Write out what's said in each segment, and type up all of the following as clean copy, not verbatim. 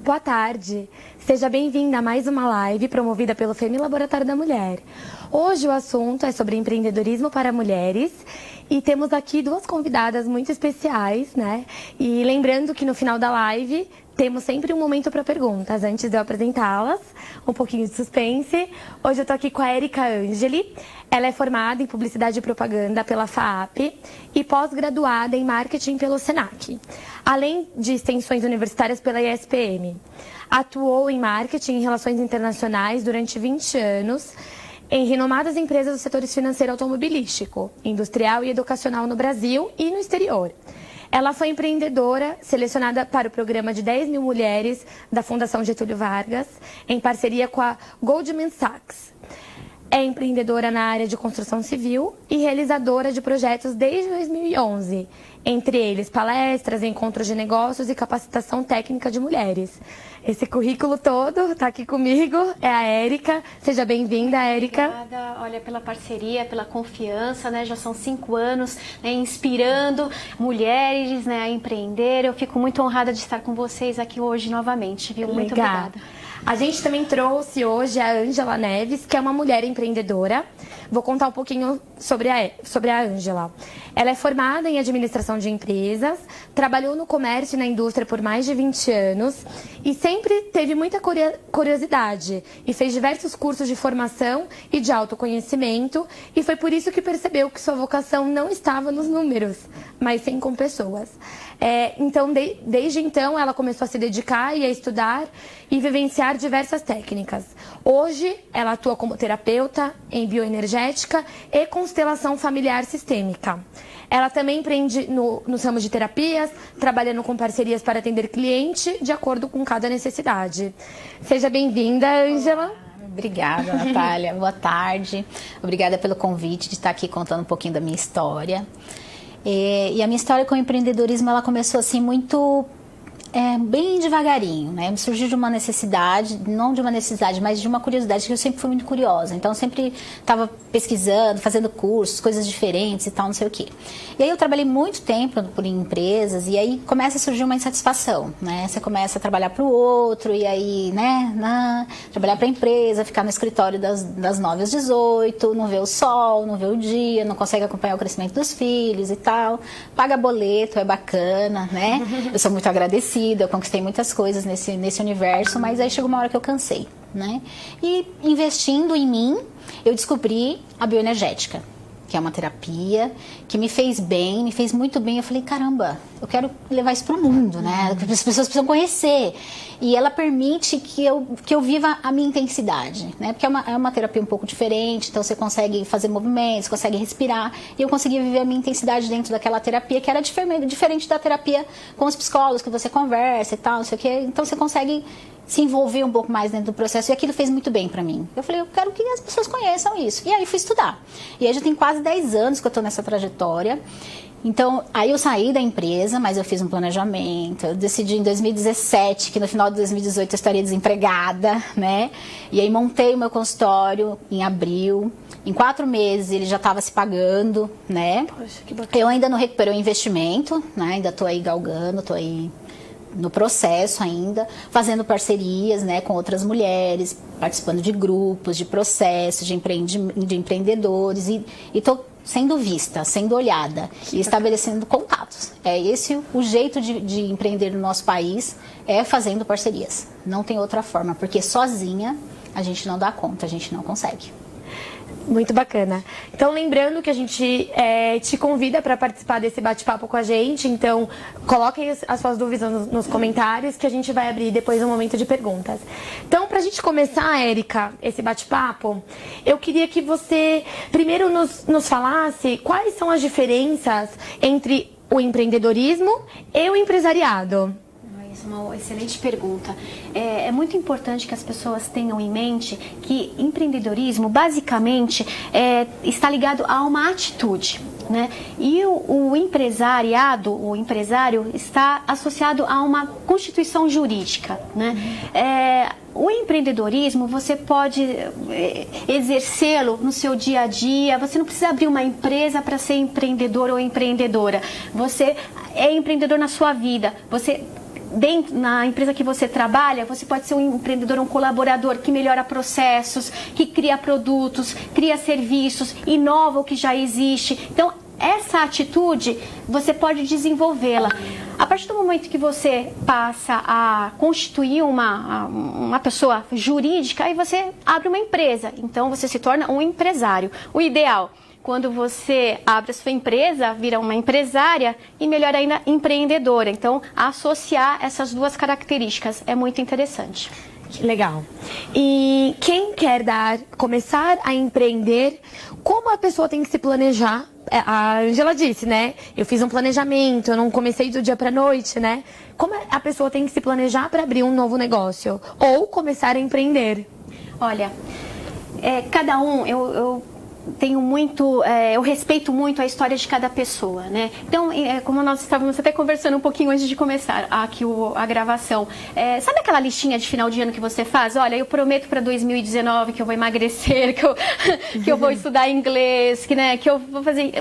boa tarde. Seja bem-vinda a mais uma live promovida pelo FEMI Laboratório da Mulher. Hoje o assunto é sobre empreendedorismo para mulheres e temos aqui duas convidadas muito especiais, né? E lembrando que no final da live temos sempre um momento para perguntas. Antes de eu apresentá-las, um pouquinho de suspense. Hoje eu estou aqui com a Érica Angeli. Ela é formada em Publicidade e Propaganda pela FAAP e pós-graduada em Marketing pelo SENAC, além de extensões universitárias pela ISPM. Atuou em Marketing e Relações Internacionais durante 20 anos em renomadas empresas do setor financeiro automobilístico, industrial e educacional no Brasil e no exterior. Ela foi empreendedora selecionada para o programa de 10 mil mulheres da Fundação Getúlio Vargas, em parceria com a Goldman Sachs. É empreendedora na área de construção civil e realizadora de projetos desde 2011, entre eles palestras, encontros de negócios e capacitação técnica de mulheres. Esse currículo todo está aqui comigo, é a Érica. Seja bem-vinda, Érica. Obrigada, olha, pela parceria, pela confiança, né? Já são 5 anos, né, inspirando mulheres, né, a empreender. Eu fico muito honrada de estar com vocês aqui hoje novamente, viu? Muito obrigada. A gente também trouxe hoje a Ângela Neves, que é uma mulher empreendedora. Vou contar um pouquinho sobre a Ângela. Ela é formada em administração de empresas, trabalhou no comércio e na indústria por mais de 20 anos e sempre teve muita curiosidade e fez diversos cursos de formação e de autoconhecimento, e foi por isso que percebeu que sua vocação não estava nos números, mas sim com pessoas. Então, desde então, ela começou a se dedicar e a estudar e vivenciar diversas técnicas. Hoje, ela atua como terapeuta em bioenergética e constelação familiar sistêmica. Ela também empreende nos ramos de terapias, trabalhando com parcerias para atender cliente de acordo com cada necessidade. Seja bem-vinda, Ângela. Obrigada, Natália. Boa tarde. Obrigada pelo convite de estar aqui contando um pouquinho da minha história. E a minha história com o empreendedorismo, ela começou assim muito bem devagarinho, né? Me surgiu de uma necessidade, não de uma necessidade, mas de uma curiosidade, que eu sempre fui muito curiosa. Então, eu sempre estava pesquisando, fazendo cursos, coisas diferentes e tal, não sei o quê. E aí, eu trabalhei muito tempo por empresas, e aí começa a surgir uma insatisfação, né? Você começa a trabalhar para o outro, e aí, né? Trabalhar para a empresa, ficar no escritório das 9 às 18, não vê o sol, não vê o dia, não consegue acompanhar o crescimento dos filhos e tal. Paga boleto, é bacana, né? Eu sou muito agradecida. Eu conquistei muitas coisas nesse universo, mas aí chegou uma hora que eu cansei, né? E investindo em mim, eu descobri a bioenergética, que é uma terapia que me fez bem, me fez muito bem. Eu falei, caramba, eu quero levar isso para o mundo, né? As pessoas precisam conhecer. E ela permite que eu viva a minha intensidade, né? Porque é uma terapia um pouco diferente, então você consegue fazer movimentos, consegue respirar. E eu consegui viver a minha intensidade dentro daquela terapia, que era diferente da terapia com os psicólogos, que você conversa e tal, não sei o quê. Então você consegue se envolver um pouco mais dentro do processo, e aquilo fez muito bem pra mim. Eu falei, eu quero que as pessoas conheçam isso. E aí fui estudar. E aí já tem quase 10 anos que eu tô nessa trajetória. Então, aí eu saí da empresa, mas eu fiz um planejamento. Eu decidi em 2017 que no final de 2018 eu estaria desempregada, né? E aí montei o meu consultório em abril. Em 4 meses ele já estava se pagando, né? Poxa, que bacana. Eu ainda não recuperei o investimento, né? Ainda tô aí galgando, tô aí no processo ainda, fazendo parcerias, né, com outras mulheres, participando de grupos, de processos, de empreendedores, e estou sendo vista, sendo olhada e estabelecendo contatos. É esse o jeito de empreender no nosso país, é fazendo parcerias. Não tem outra forma, porque sozinha a gente não dá conta, a gente não consegue. Muito bacana. Então, lembrando que a gente te convida para participar desse bate-papo com a gente. Então, coloquem as suas dúvidas nos comentários, que a gente vai abrir depois um momento de perguntas. Então, para a gente começar, Érica, esse bate-papo, eu queria que você primeiro nos falasse quais são as diferenças entre o empreendedorismo e o empresariado. Essa é uma excelente pergunta. É muito importante que as pessoas tenham em mente que empreendedorismo, basicamente, está ligado a uma atitude, né? E o empresariado, o empresário, está associado a uma constituição jurídica, né? O empreendedorismo, você pode exercê-lo no seu dia a dia. Você não precisa abrir uma empresa para ser empreendedor ou empreendedora. Você é empreendedor na sua vida. Você dentro, na empresa que você trabalha, você pode ser um empreendedor, um colaborador que melhora processos, que cria produtos, cria serviços, inova o que já existe. Então, essa atitude, você pode desenvolvê-la. A partir do momento que você passa a constituir uma pessoa jurídica, aí você abre uma empresa. Então, você se torna um empresário. O ideal, quando você abre a sua empresa, vira uma empresária e, melhor ainda, empreendedora. Então, associar essas duas características é muito interessante. Legal. E quem quer começar a empreender, como a pessoa tem que se planejar? A Ângela disse, né? Eu fiz um planejamento, eu não comecei do dia pra noite, né? Como a pessoa tem que se planejar para abrir um novo negócio? Ou começar a empreender? Olha, cada um, eu tenho muito, eu respeito muito a história de cada pessoa, né? Então, como nós estávamos até conversando um pouquinho antes de começar aqui a gravação, sabe aquela listinha de final de ano que você faz? Olha, eu prometo para 2019 que eu vou emagrecer, que eu vou estudar inglês, que eu vou fazer...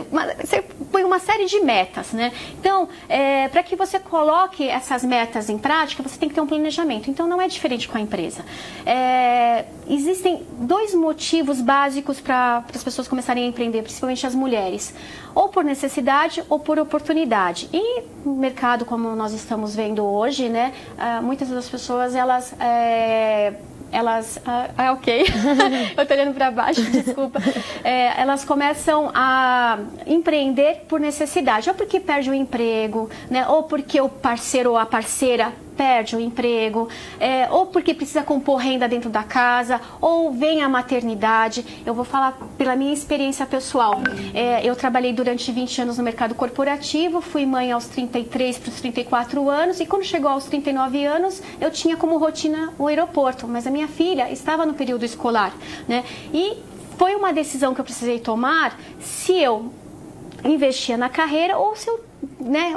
Você põe uma série de metas, né? Então, para que você coloque essas metas em prática, você tem que ter um planejamento. Então, não é diferente com a empresa. Existem dois motivos básicos para as pessoas começarem a empreender, principalmente as mulheres, ou por necessidade ou por oportunidade. E no mercado, como nós estamos vendo hoje, né, muitas das pessoas, ok, eu tô olhando para baixo, desculpa, elas começam a empreender por necessidade, ou porque perde o emprego, né, ou porque o parceiro ou a parceira perde o emprego, ou porque precisa compor renda dentro da casa, ou vem a maternidade. Eu vou falar pela minha experiência pessoal. Eu trabalhei durante 20 anos no mercado corporativo, fui mãe aos 33 para os 34 anos, e quando chegou aos 39 anos, eu tinha como rotina o aeroporto, mas a minha filha estava no período escolar, né? E foi uma decisão que eu precisei tomar se eu investia na carreira ou se eu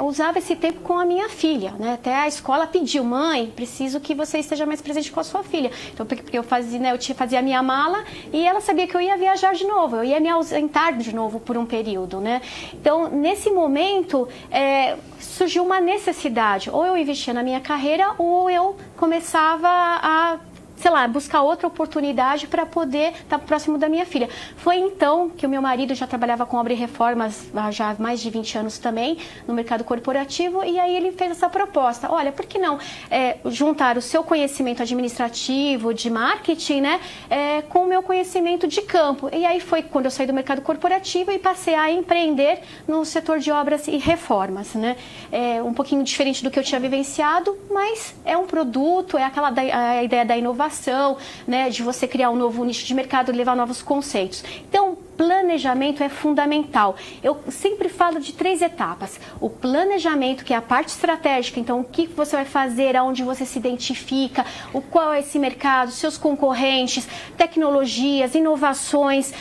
usava esse tempo com a minha filha, né? Até a escola pediu: mãe, preciso que você esteja mais presente com a sua filha. Então, porque eu fazia a minha mala e ela sabia que eu ia viajar de novo, eu ia me ausentar de novo por um período, né? Então, nesse momento, surgiu uma necessidade, ou eu investia na minha carreira ou eu começava a buscar outra oportunidade para poder estar próximo da minha filha. Foi então que o meu marido já trabalhava com obra e reformas já há mais de 20 anos também, no mercado corporativo, e aí ele fez essa proposta: olha, por que não juntar o seu conhecimento administrativo, de marketing, né, com o meu conhecimento de campo? E aí foi quando eu saí do mercado corporativo e passei a empreender no setor de obras e reformas, né? Um pouquinho diferente do que eu tinha vivenciado, mas é um produto, a ideia da inovação, né, de você criar um novo nicho de mercado e levar novos conceitos. Então, planejamento é fundamental. Eu sempre falo de 3 etapas. O planejamento, que é a parte estratégica, então o que você vai fazer, aonde você se identifica, qual é esse mercado, seus concorrentes, tecnologias, inovações,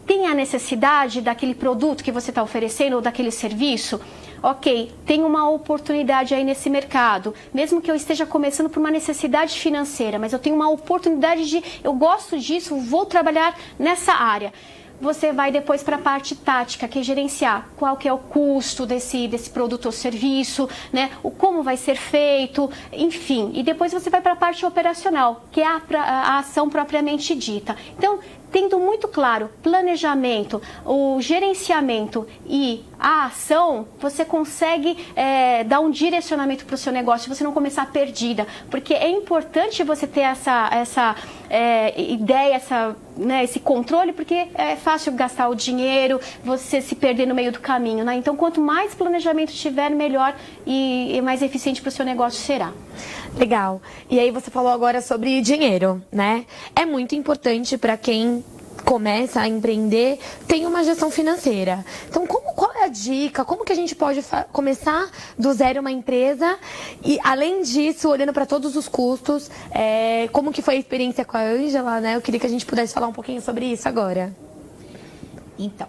tem a necessidade daquele produto que você está oferecendo ou daquele serviço? Ok, tem uma oportunidade aí nesse mercado, mesmo que eu esteja começando por uma necessidade financeira, mas eu tenho uma oportunidade eu gosto disso, vou trabalhar nessa área. Você vai depois para a parte tática, que é gerenciar qual que é o custo desse produto ou serviço, né? Como vai ser feito, enfim. E depois você vai para a parte operacional, que é a ação propriamente dita. Então, tendo muito claro planejamento, o gerenciamento e a ação, você consegue dar um direcionamento para o seu negócio, você não começar perdida, porque é importante você ter essa ideia, esse controle, porque é fácil gastar o dinheiro, você se perder no meio do caminho, né? Então, quanto mais planejamento tiver, melhor e mais eficiente para o seu negócio será. Legal. E aí você falou agora sobre dinheiro, né? É muito importante para quem começa a empreender, tem uma gestão financeira. Então, qual é a dica? Como que a gente pode começar do zero uma empresa? E, além disso, olhando para todos os custos, como que foi a experiência com a Ângela, né? Eu queria que a gente pudesse falar um pouquinho sobre isso agora. Então,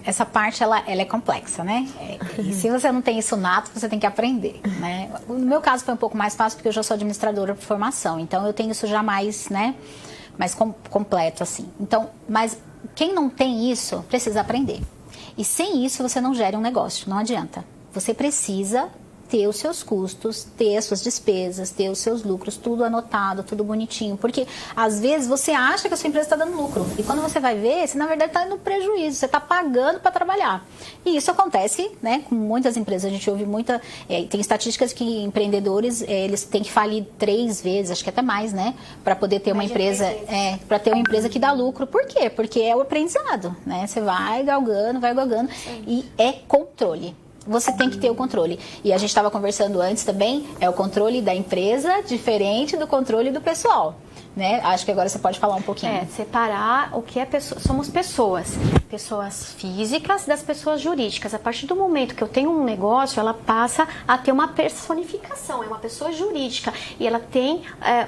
essa parte, ela é complexa, né? E se você não tem isso nato, você tem que aprender, né? No meu caso, foi um pouco mais fácil, porque eu já sou administradora por formação. Então, eu tenho isso já mais, né? Mais completo, assim. Então, mas quem não tem isso, precisa aprender. E sem isso, você não gera um negócio, não adianta. Você precisa ter os seus custos, ter as suas despesas, ter os seus lucros, tudo anotado, tudo bonitinho. Porque, às vezes, você acha que a sua empresa está dando lucro. E quando você vai ver, você, na verdade, está indo prejuízo. Você está pagando para trabalhar. E isso acontece, né, com muitas empresas. A gente ouve muita... tem estatísticas que empreendedores, eles têm que falir 3 vezes, acho que até mais, né? Para poder ter uma empresa... para ter uma empresa que dá lucro. Por quê? Porque é o aprendizado, né? Você vai galgando, e é controle. Você tem que ter o controle. E a gente estava conversando antes também, é o controle da empresa diferente do controle do pessoal, né? Acho que agora você pode falar um pouquinho. Separar o que é pessoa. Somos pessoas físicas das pessoas jurídicas. A partir do momento que eu tenho um negócio, ela passa a ter uma personificação, é uma pessoa jurídica e ela tem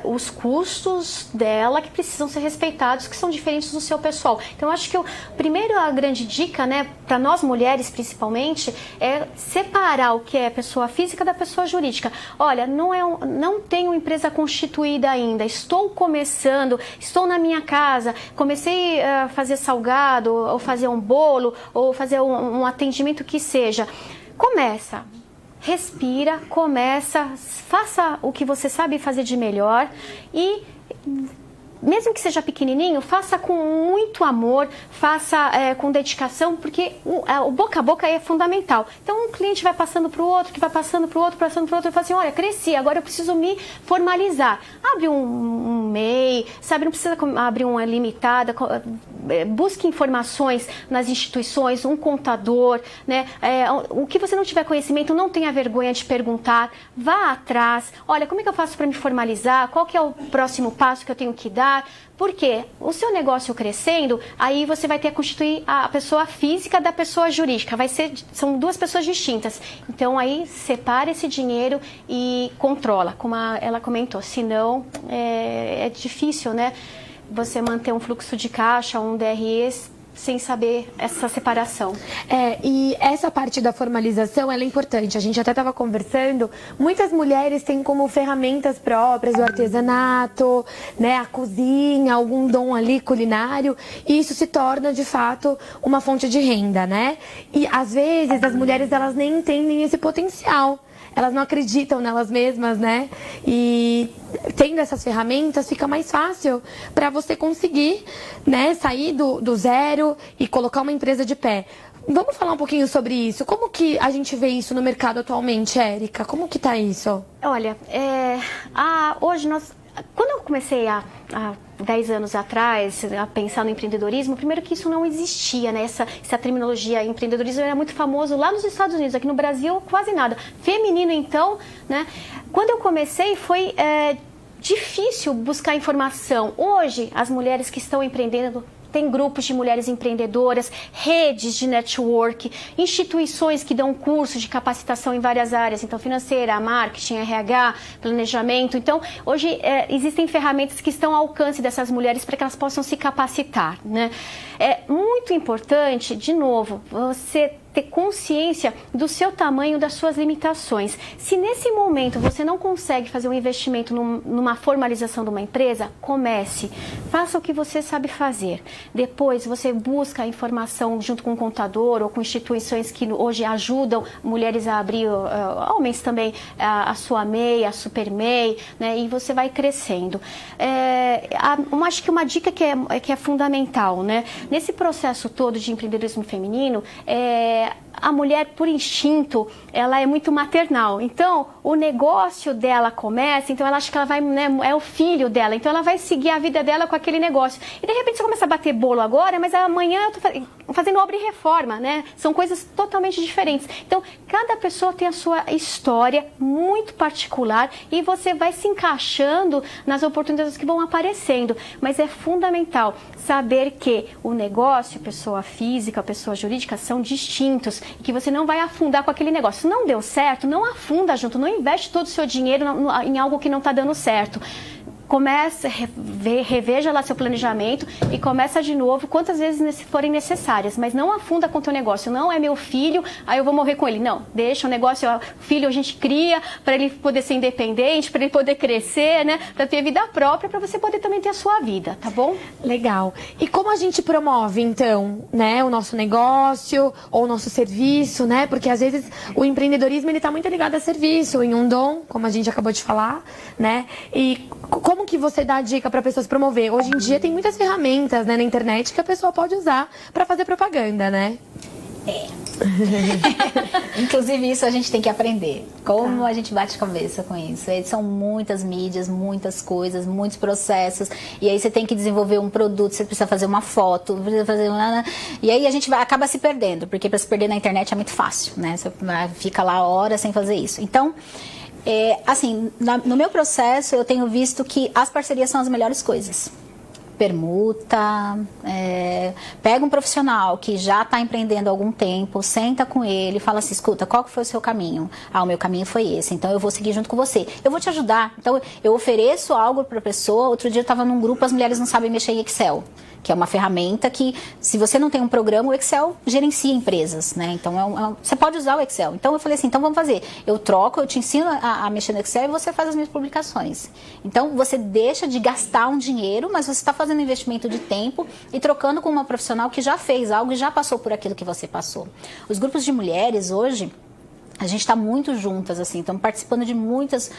os custos dela que precisam ser respeitados, que são diferentes do seu pessoal. Então, eu acho que a grande dica, né, para nós mulheres principalmente, é separar o que é pessoa física da pessoa jurídica. Olha, não tenho empresa constituída ainda, estou começando, estou na minha casa, comecei a fazer salgado, ou fazer um bolo, ou fazer um atendimento que seja. Começa, respira, faça o que você sabe fazer de melhor e... mesmo que seja pequenininho, faça com muito amor, faça com dedicação, porque o boca a boca é fundamental. Então, um cliente vai passando para o outro, que vai passando para o outro, e fala assim, olha, cresci, agora eu preciso me formalizar. Abre um MEI, sabe, não precisa abrir uma limitada, busque informações nas instituições, um contador, né? O que você não tiver conhecimento, não tenha vergonha de perguntar, vá atrás, olha, como é que eu faço para me formalizar, qual que é o próximo passo que eu tenho que dar? Porque o seu negócio crescendo, aí você vai ter que constituir a pessoa física da pessoa jurídica. São 2 pessoas distintas. Então, aí separa esse dinheiro e controla, como ela comentou. Senão, é difícil, né? Você manter um fluxo de caixa, um DRE, sem saber essa separação. E essa parte da formalização, ela é importante. A gente até estava conversando, muitas mulheres têm como ferramentas próprias o artesanato, né, a cozinha, algum dom ali culinário, e isso se torna, de fato, uma fonte de renda, né? E, às vezes, as mulheres, elas nem entendem esse potencial. Elas não acreditam nelas mesmas, né? E tendo essas ferramentas, fica mais fácil para você conseguir, né, sair do zero e colocar uma empresa de pé. Vamos falar um pouquinho sobre isso. Como que a gente vê isso no mercado atualmente, Érica? Como que tá isso? Olha, hoje quando eu comecei há 10 anos atrás a pensar no empreendedorismo, primeiro que isso não existia, né? Essa terminologia empreendedorismo era muito famoso lá nos Estados Unidos, aqui no Brasil quase nada. Feminino, então, né? Quando eu comecei foi difícil buscar informação. Hoje, as mulheres que estão empreendendo, tem grupos de mulheres empreendedoras, redes de network, instituições que dão cursos de capacitação em várias áreas, então financeira, marketing, RH, planejamento. Então, hoje existem ferramentas que estão ao alcance dessas mulheres para que elas possam se capacitar, né? É muito importante, de novo, você ter consciência do seu tamanho, das suas limitações. Se nesse momento você não consegue fazer um investimento numa formalização de uma empresa, comece. Faça o que você sabe fazer. Depois você busca a informação junto com o contador ou com instituições que hoje ajudam mulheres a abrir, homens também, a sua MEI, a Super MEI, né? E você vai crescendo. Acho que uma dica que é fundamental, né? Nesse processo todo de empreendedorismo feminino, a mulher, por instinto, ela é muito maternal. Então, o negócio dela começa, então ela acha que ela vai, né, é o filho dela. Então, ela vai seguir a vida dela com aquele negócio. E, de repente, você começa a bater bolo agora, mas amanhã eu tô fazendo obra e reforma, né? São coisas totalmente diferentes. Então, cada pessoa tem a sua história muito particular e você vai se encaixando nas oportunidades que vão aparecendo. Mas é fundamental saber que o negócio, a pessoa física, a pessoa jurídica, são distintos e que você não vai afundar com aquele negócio. Se não deu certo, não afunda junto, não investe todo o seu dinheiro em algo que não está dando certo. Começa, reveja lá seu planejamento e começa de novo quantas vezes forem necessárias, mas não afunda com o teu negócio. Não é meu filho, aí eu vou morrer com ele. Não, deixa o negócio, o filho a gente cria para ele poder ser independente, para ele poder crescer, né? Para ter vida própria, para você poder também ter a sua vida, tá bom? Legal. E como a gente promove, então, né, o nosso negócio ou o nosso serviço, né? Porque às vezes o empreendedorismo, ele tá muito ligado a serviço, em um dom, como a gente acabou de falar, né? E como que você dá dica para pessoas promover? Hoje em dia tem muitas ferramentas, né, na internet que a pessoa pode usar para fazer propaganda, né? Inclusive isso a gente tem que aprender. Como a gente bate cabeça com isso. São muitas mídias, muitas coisas, muitos processos. E aí você tem que desenvolver um produto, você precisa fazer uma foto, precisa fazer uma... E aí a gente acaba se perdendo, porque para se perder na internet é muito fácil, né? Você fica lá horas sem fazer isso. Então, assim, no meu processo eu tenho visto que as parcerias são as melhores coisas. Permuta, pega um profissional que já está empreendendo há algum tempo, senta com ele, fala assim, escuta, qual que foi o seu caminho? Ah, o meu caminho foi esse, então eu vou seguir junto com você. Eu vou te ajudar. Então eu ofereço algo para a pessoa. Outro dia eu estava num grupo, as mulheres não sabem mexer em Excel, que é uma ferramenta que, se você não tem um programa, o Excel gerencia empresas, né? Então, você pode usar o Excel. Então, eu falei assim, então vamos fazer. Eu troco, eu te ensino a mexer no Excel e você faz as minhas publicações. Então, você deixa de gastar um dinheiro, mas você está fazendo investimento de tempo e trocando com uma profissional que já fez algo e já passou por aquilo que você passou. Os grupos de mulheres, hoje... A gente está muito juntas, assim, estamos participando de muitos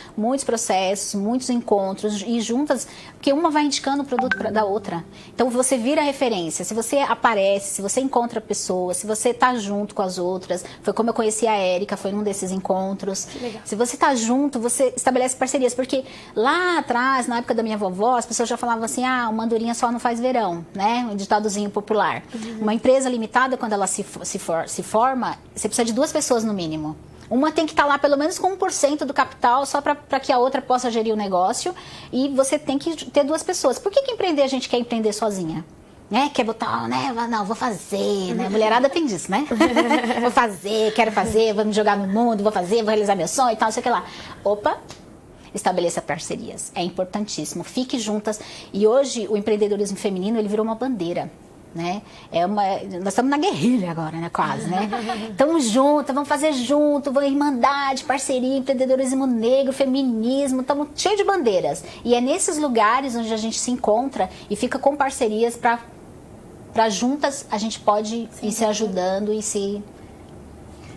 processos, muitos encontros e juntas, porque uma vai indicando o produto da outra. Então, você vira referência, se você aparece, se você encontra pessoas, se você está junto com as outras, foi como eu conheci a Érica, foi num desses encontros. Que legal. Se você está junto, você estabelece parcerias, porque lá atrás, na época da minha vovó, as pessoas já falavam assim, uma andorinha só não faz verão, né? Um ditadozinho popular. Uhum. Uma empresa limitada, quando ela se forma, você precisa de 2 pessoas no mínimo. Uma tem que estar lá pelo menos com 1% do capital, só para que a outra possa gerir o negócio. E você tem que ter 2 pessoas. Por que empreender a gente quer empreender sozinha? Né? Quer botar, né? Não, vou fazer, né? Mulherada tem disso, né? Vou fazer, quero fazer, vou me jogar no mundo, vou fazer, vou realizar meu sonho e tal, não sei o que lá. Opa! Estabeleça parcerias. É importantíssimo. Fique juntas. E hoje o empreendedorismo feminino, ele virou uma bandeira. Né? Nós estamos na guerrilha agora, né? Quase, né? Estamos juntas, vamos fazer junto, vamos irmandade, parceria, empreendedorismo negro, feminismo, estamos cheios de bandeiras. E é nesses lugares onde a gente se encontra e fica com parcerias para juntas a gente pode ir se ajudando e se...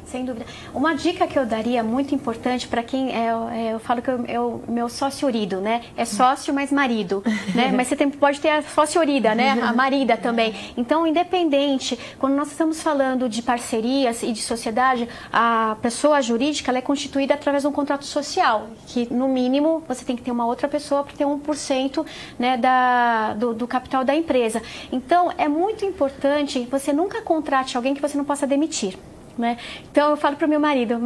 Sem dúvida. Uma dica que eu daria muito importante para quem eu falo que o meu sócio-orido, né? É sócio mais marido, né? Mas você pode ter a sócio-orida, né? A marida também. Então, independente, quando nós estamos falando de parcerias e de sociedade, a pessoa jurídica ela é constituída através de um contrato social, que no mínimo você tem que ter uma outra pessoa para ter 1%, né, do capital da empresa. Então, é muito importante você nunca contrate alguém que você não possa demitir. Né? Então eu falo para o meu marido,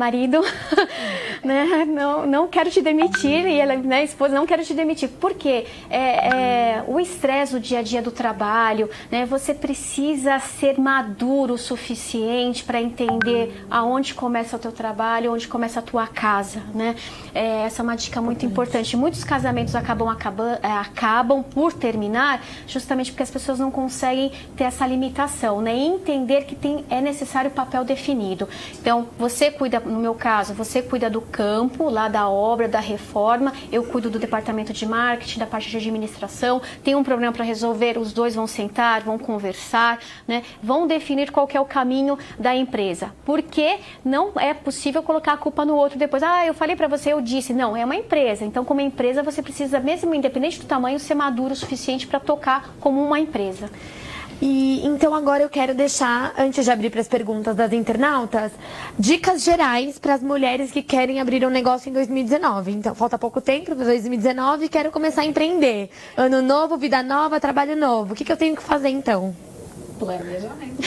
né, não quero te demitir, e ela, né, esposa, não quero te demitir, porque o estresse do dia a dia do trabalho, né, você precisa ser maduro o suficiente para entender aonde começa o teu trabalho, onde começa a tua casa, né? Essa é uma dica muito importante. Muitos casamentos acabam por terminar justamente porque as pessoas não conseguem ter essa limitação, né? E entender que é necessário o papel definido. Então, você cuida, no meu caso, você cuida do campo, lá da obra, da reforma, eu cuido do departamento de marketing, da parte de administração, tem um problema para resolver, os dois vão sentar, vão conversar, né? Vão definir qual que é o caminho da empresa. Porque não é possível colocar a culpa no outro depois. Eu falei para você, eu disse. Não, é uma empresa. Então, como empresa, você precisa, mesmo independente do tamanho, ser maduro o suficiente para tocar como uma empresa. E então agora eu quero deixar, antes de abrir para as perguntas das internautas, dicas gerais para as mulheres que querem abrir um negócio em 2019. Então, falta pouco tempo para 2019 e quero começar a empreender. Ano novo, vida nova, trabalho novo. O que eu tenho que fazer então? Planejamento.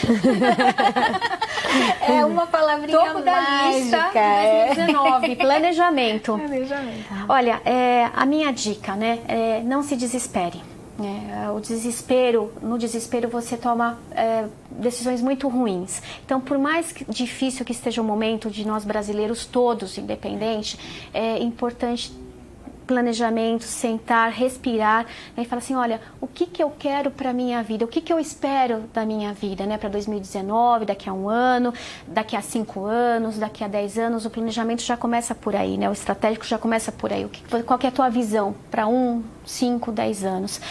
É uma palavrinha topo da lista 2019, planejamento. Olha, a minha dica, né, não se desespere. No desespero você toma decisões muito ruins. Então, por mais difícil que esteja o momento de nós brasileiros todos, independente, é importante planejamento, sentar, respirar, né, e falar assim, olha, o que eu quero para a minha vida, o que eu espero da minha vida, né, para 2019, daqui a 1 ano, daqui a 5 anos, daqui a 10 anos, o planejamento já começa por aí, né, o estratégico já começa por aí, qual que é a tua visão para 1, 5, 10 anos?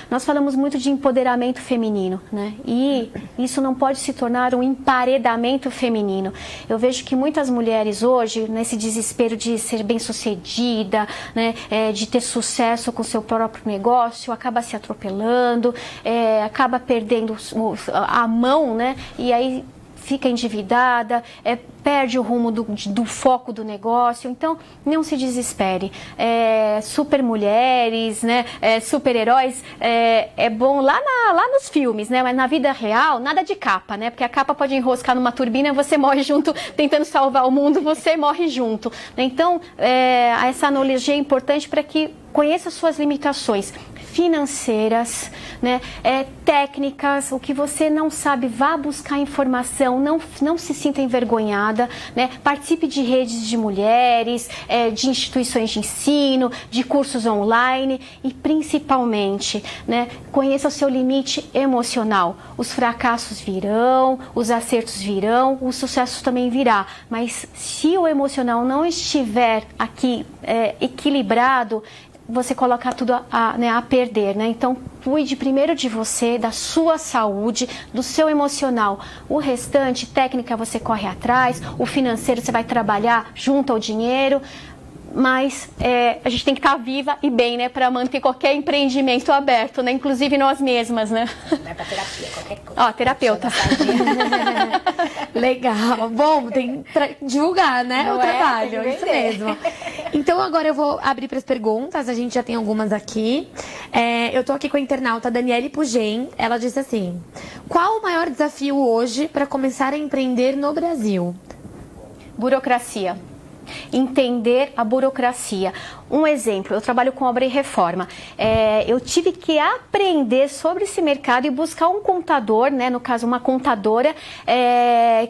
Nós falamos muito de empoderamento feminino, né? E isso não pode se tornar um emparedamento feminino. Eu vejo que muitas mulheres hoje, nesse desespero de ser bem-sucedida, né, de ter sucesso com seu próprio negócio, acaba se atropelando, acaba perdendo a mão, né? E aí fica endividada, perde o rumo do foco do negócio. Então, não se desespere. Super mulheres, né? Super heróis, é bom lá nos filmes, né? Mas na vida real, nada de capa, né? Porque a capa pode enroscar numa turbina e você morre junto, tentando salvar o mundo, você morre junto. Então, essa analogia é importante para que conheça suas limitações financeiras, né, técnicas, o que você não sabe, vá buscar informação, não se sinta envergonhada, né, participe de redes de mulheres, de instituições de ensino, de cursos online e principalmente, né, conheça o seu limite emocional. Os fracassos virão, os acertos virão, o sucesso também virá, mas se o emocional não estiver aqui equilibrado, você coloca tudo a perder, né? Então, cuide primeiro de você, da sua saúde, do seu emocional. O restante, técnica, você corre atrás, o financeiro você vai trabalhar junto ao dinheiro, mas a gente tem que estar viva e bem, né? Para manter qualquer empreendimento aberto, né? Inclusive nós mesmas, né? Vai pra terapia, qualquer coisa. Ó, terapeuta. Legal. Bom, tem que divulgar, né? Não o trabalho, tem que isso vender. mesmo. Então agora eu vou abrir para as perguntas, a gente já tem algumas aqui. Eu tô aqui com a internauta Daniele Pugen, ela disse assim: qual o maior desafio hoje para começar a empreender no Brasil? Burocracia. Entender a burocracia. Um exemplo, eu trabalho com obra e reforma. Eu tive que aprender sobre esse mercado e buscar um contador, né, no caso uma contadora,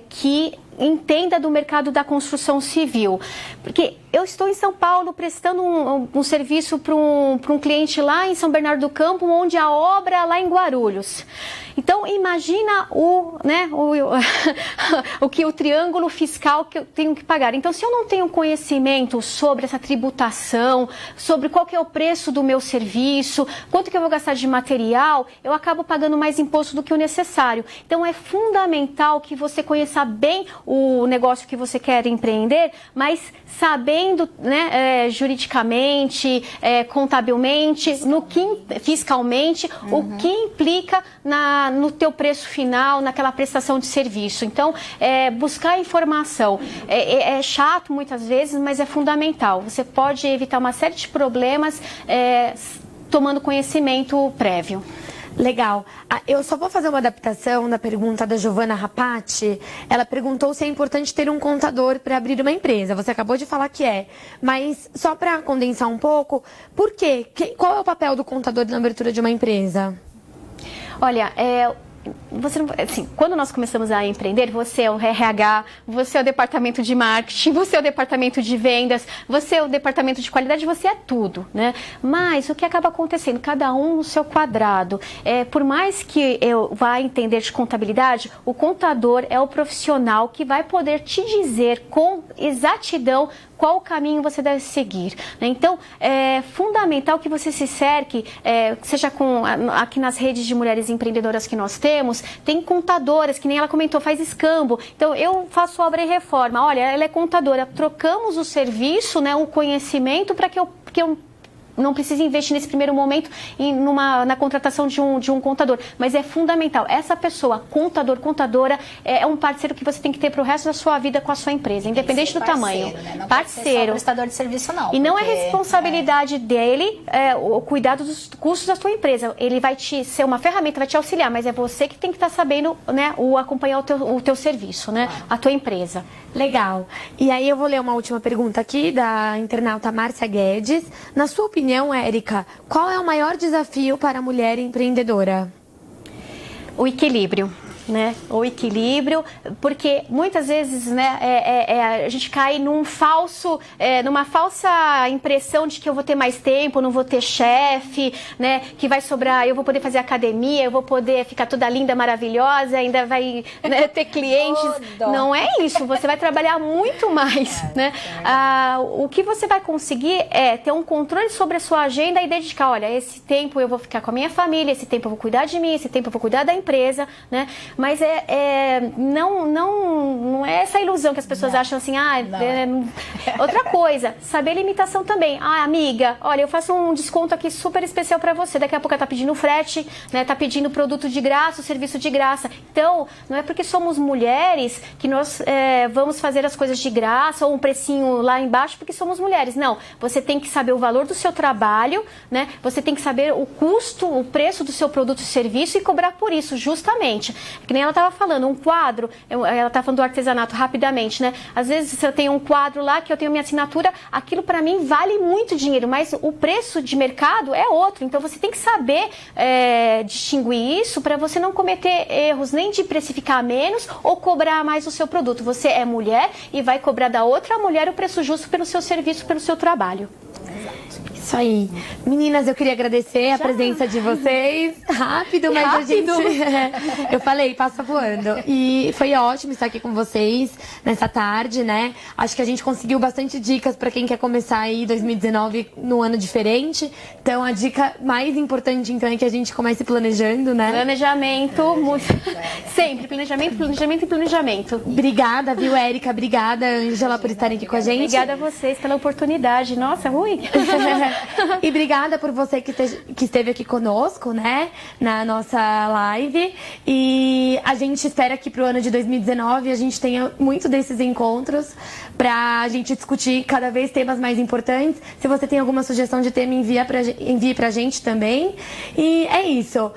que entenda do mercado da construção civil. Porque eu estou em São Paulo prestando um serviço para um cliente lá em São Bernardo do Campo, onde a obra é lá em Guarulhos. Então, imagina o triângulo fiscal que eu tenho que pagar. Então, se eu não tenho conhecimento sobre essa tributação, sobre qual que é o preço do meu serviço, quanto que eu vou gastar de material, eu acabo pagando mais imposto do que o necessário. Então, é fundamental que você conheça bem o negócio que você quer empreender, mas sabendo, né, juridicamente, contabilmente, fiscalmente, o que implica no teu preço final, naquela prestação de serviço. Então, buscar informação. É chato muitas vezes, mas é fundamental. Você pode evitar uma série de problemas tomando conhecimento prévio. Legal. Eu só vou fazer uma adaptação da pergunta da Giovana Rapati. Ela perguntou se é importante ter um contador para abrir uma empresa. Você acabou de falar que é. Mas só para condensar um pouco, por quê? Qual é o papel do contador na abertura de uma empresa? Olha, quando nós começamos a empreender, você é o RH, você é o departamento de marketing, você é o departamento de vendas, você é o departamento de qualidade, você é tudo, né? Mas o que acaba acontecendo? Cada um no seu quadrado. Por mais que eu vá entender de contabilidade, o contador é o profissional que vai poder te dizer com exatidão qual o caminho você deve seguir, né? Então, é fundamental que você se cerque, seja aqui nas redes de mulheres empreendedoras que nós temos, tem contadoras, que nem ela comentou, faz escambo. Então, eu faço obra e reforma. Olha, ela é contadora. Trocamos o serviço, né, o conhecimento para que eu não precisa investir nesse primeiro momento na contratação de um contador. Mas é fundamental. Essa pessoa, contadora, é um parceiro que você tem que ter para o resto da sua vida com a sua empresa, independente do tamanho. Né? Não parceiro. Pode ser só prestador de serviço, não. E não é responsabilidade dele o cuidado dos custos da sua empresa. Ele vai ser uma ferramenta, vai te auxiliar, mas é você que tem que estar sabendo, né, acompanhar o teu serviço, né, a tua empresa. Legal. E aí eu vou ler uma última pergunta aqui da internauta Márcia Guedes. Na sua opinião, Érica, qual é o maior desafio para a mulher empreendedora? O equilíbrio. né? O equilíbrio, porque muitas vezes, né, a gente cai numa falsa impressão de que eu vou ter mais tempo, não vou ter chefe, né? Que vai sobrar, eu vou poder fazer academia, eu vou poder ficar toda linda, maravilhosa, ainda vai, né, ter clientes. Não é isso, você vai trabalhar muito mais, né? O que você vai conseguir é ter um controle sobre a sua agenda e dedicar, olha, esse tempo eu vou ficar com a minha família, esse tempo eu vou cuidar de mim, esse tempo eu vou cuidar da empresa, né? Mas não é essa ilusão que as pessoas acham assim, outra coisa, saber limitação também. Amiga, olha, eu faço um desconto aqui super especial para você, daqui a pouco ela tá pedindo frete, né? Tá pedindo produto de graça, serviço de graça. Então, não é porque somos mulheres que nós vamos fazer as coisas de graça ou um precinho lá embaixo porque somos mulheres. Não, você tem que saber o valor do seu trabalho, né? Você tem que saber o custo, o preço do seu produto e serviço e cobrar por isso, justamente. Que nem ela estava falando, um quadro, ela está falando do artesanato rapidamente, né? Às vezes se eu tenho um quadro lá que eu tenho minha assinatura, aquilo para mim vale muito dinheiro, mas o preço de mercado é outro. Então você tem que saber distinguir isso para você não cometer erros nem de precificar menos ou cobrar mais o seu produto. Você é mulher e vai cobrar da outra mulher o preço justo pelo seu serviço, pelo seu trabalho. Isso aí. Meninas, eu queria agradecer a presença de vocês. Rápido, mas a gente... Eu falei, passa voando. E foi ótimo estar aqui com vocês nessa tarde, né? Acho que a gente conseguiu bastante dicas para quem quer começar aí 2019 num ano diferente. Então, a dica mais importante, então, é que a gente comece planejando, né? Planejamento. Sempre. Planejamento, planejamento e planejamento. Obrigada, viu, Érica? Obrigada, Ângela, por estarem aqui com a gente. Obrigada a vocês pela oportunidade. Nossa, Rui. E obrigada por você que esteve aqui conosco, né, na nossa live. E a gente espera que pro ano de 2019 a gente tenha muito desses encontros pra gente discutir cada vez temas mais importantes. Se você tem alguma sugestão de tema, envie pra gente também. E é isso.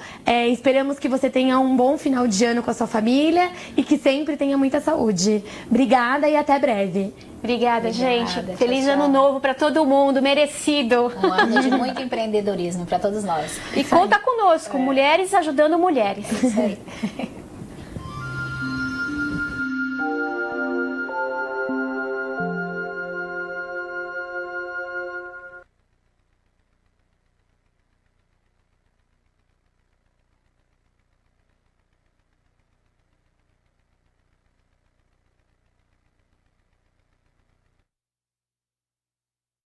Esperamos que você tenha um bom final de ano com a sua família e que sempre tenha muita saúde. Obrigada e até breve. Obrigada, gente. Feliz ano novo para todo mundo, merecido. Um ano de muito empreendedorismo para todos nós. E conta conosco, mulheres ajudando mulheres. Isso aí.